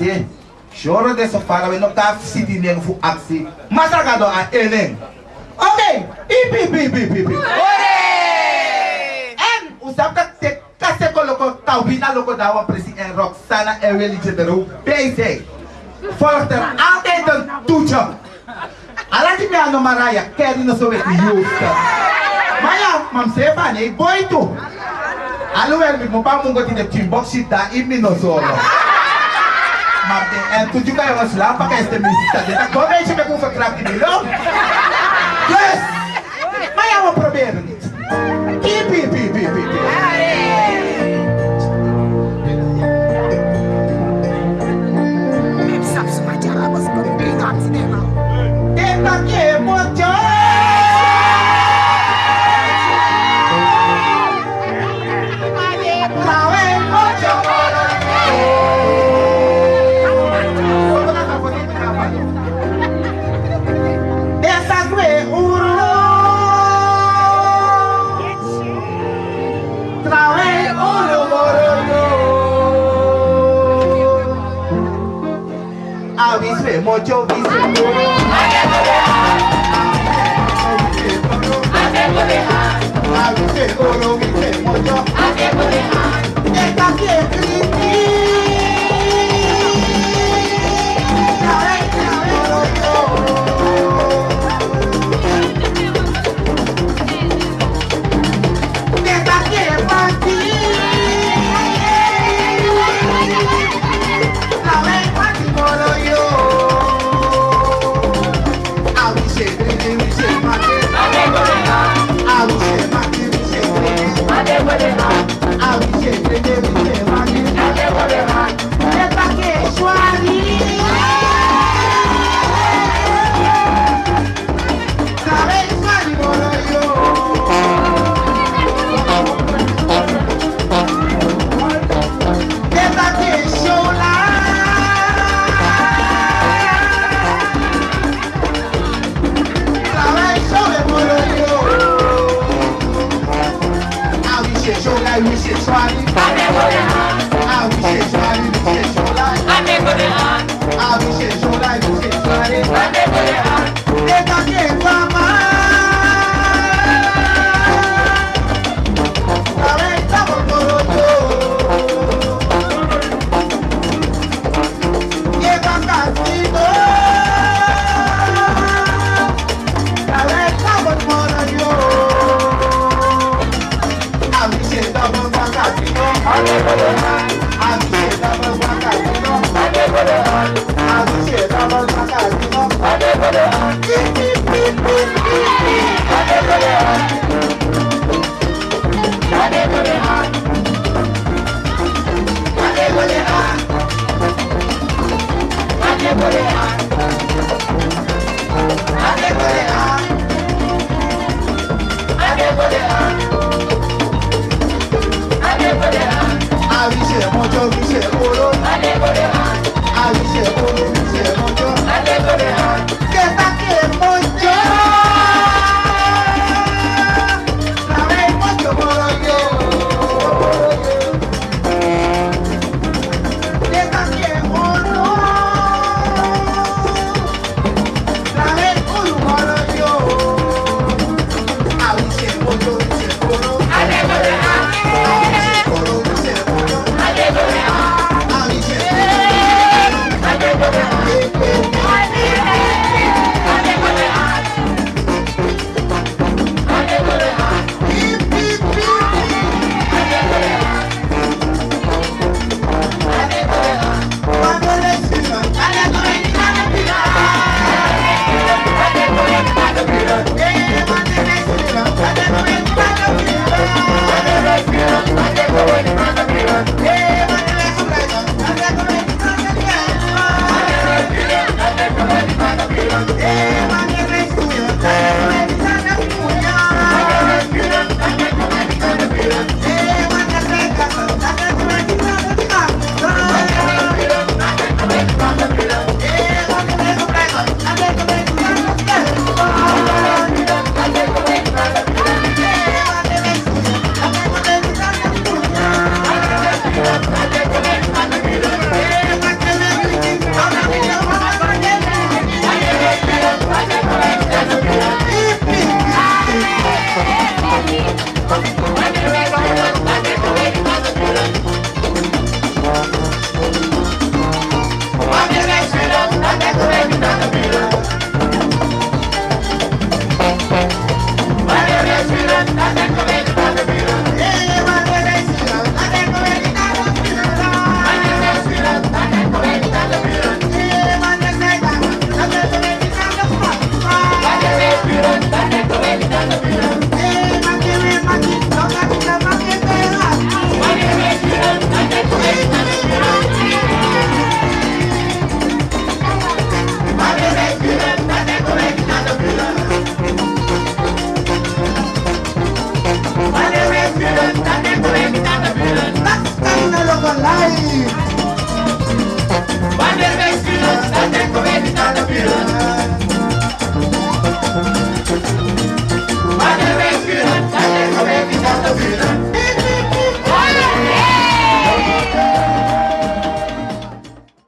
ye. Choro de sofá, we no tá sitting nem fu aksi. Mas agado a enen. Ok, ipi. En usap ka te kase koloko tawina loko dawa presi en Roxana en religie de roep bezig. Volgt er altijd een toetje. Alati me ano Maraya, keri no so weti yusta. Maya, mam se fa ne boy tu. Aluel mi mo pa mungo ti de timbok shita imi no solo. Marte, en tu juga yung slam pa este misita. Dita ko be siya kung fa crap ni lo. Yes. Maya mo problema ni. Pi. Tenta que mojo. Mojo vise Ade